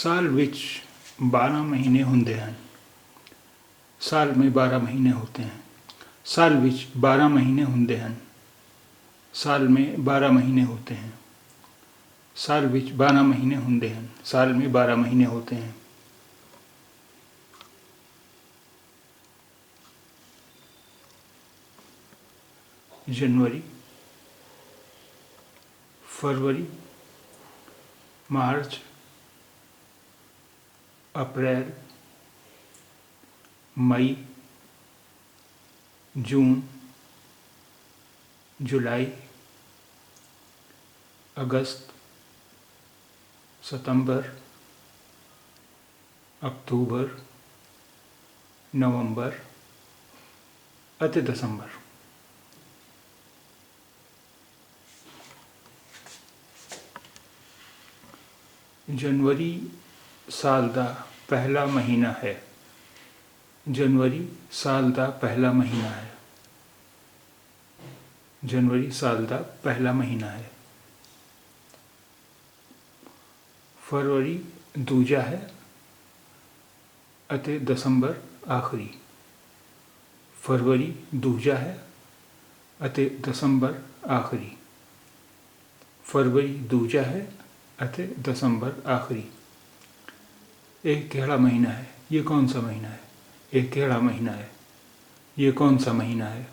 ਸਾਲ ਵਿੱਚ 12 ਮਹੀਨੇ ਹੁੰਦੇ ਹਨ। साल में 12 महीने होते हैं। साल विच 12 महीने होते हैं। साल में 12 महीने होते हैं। साल विच 12 महीने होते हैं। साल में 12 महीने होते हैं। जनवरी, फरवरी, मार्च, अप्रैल, मई, जून, जुलाई, अगस्त, सितंबर, अक्तूबर, नवंबर ਅਤੇ ਦਸੰਬਰ। जनवरी साल ਦਾ ਪਹਿਲਾ ਮਹੀਨਾ ਹੈ। जनवरी साल ਦਾ ਪਹਿਲਾ ਮਹੀਨਾ ਹੈ। जनवरी साल ਦਾ ਪਹਿਲਾ ਮਹੀਨਾ ਹੈ। फरवरी ਦੂਜਾ ਹੈ ਅਤੇ ਦਸੰਬਰ ਆਖਰੀ। फरवरी ਦੂਜਾ ਹੈ ਅਤੇ ਦਸੰਬਰ ਆਖਰੀ। फरवरी ਦੂਜਾ ਹੈ ਅਤੇ ਦਸੰਬਰ ਆਖਰੀ। ਇਹ ਕਿਹੜਾ महीना है? ये कौन सा महीना है? ये केड़ा महीना है? ये कौन सा महीना है?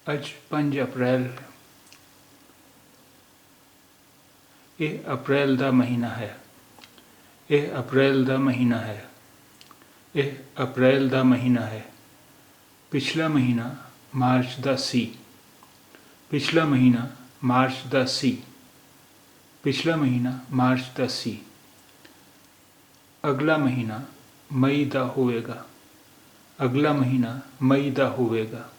अज 5 अप्रैल। ये अप्रैल दा महीना है। ये अप्रैल दा महीना है। ये अप्रैल दा महीना है। पिछला महीना मार्च दा सी। पिछला महीना मार्च दा सी। पिछला महीना मार्च ਦਾ ਸੀ। अगला महीना मई ਦਾ ਹੋਵੇਗਾ। अगला महीना मई ਦਾ ਹੋਵੇਗਾ।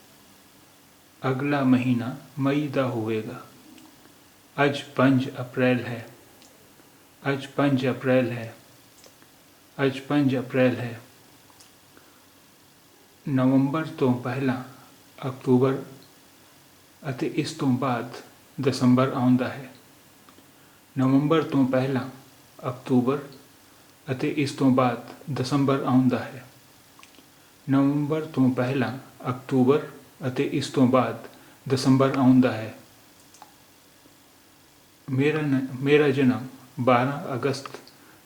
अगला महीना मई ਦਾ ਹੋਵੇਗਾ। ਅੱਜ 5 अप्रैल है। ਅੱਜ 5 अप्रैल है। ਅੱਜ 5 अप्रैल है। ਨਵੰਬਰ ਤੋਂ ਪਹਿਲਾਂ ਅਕਤੂਬਰ ਅਤੇ ਇਸ ਤੋਂ ਬਾਅਦ ਦਸੰਬਰ ਆਉਂਦਾ ਹੈ। ਨਵੰਬਰ ਤੋਂ ਪਹਿਲਾਂ ਅਕਤੂਬਰ ਅਤੇ ਇਸ ਤੋਂ ਬਾਅਦ ਦਸੰਬਰ ਆਉਂਦਾ ਹੈ। ਨਵੰਬਰ ਤੋਂ ਪਹਿਲਾਂ ਅਕਤੂਬਰ ਅਤੇ ਇਸ ਤੋਂ ਬਾਅਦ ਦਸੰਬਰ ਆਉਂਦਾ ਹੈ। ਮੇਰਾ ਜਨਮ 12 ਅਗਸਤ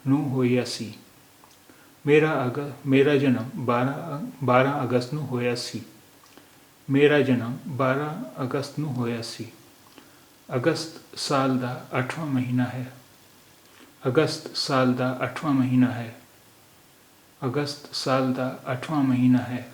ਨੂੰ ਹੋਇਆ ਸੀ। ਮੇਰਾ ਜਨਮ 12 ਅਗਸਤ ਨੂੰ ਹੋਇਆ ਸੀ। ਮੇਰਾ ਜਨਮ 12 ਅਗਸਤ ਨੂੰ ਹੋਇਆ ਸੀ। अगस्त साल ਦਾ 8ਵਾਂ ਮਹੀਨਾ ਹੈ। अगस्त साल ਦਾ 8ਵਾਂ ਮਹੀਨਾ ਹੈ। अगस्त साल ਦਾ 8ਵਾਂ ਮਹੀਨਾ ਹੈ।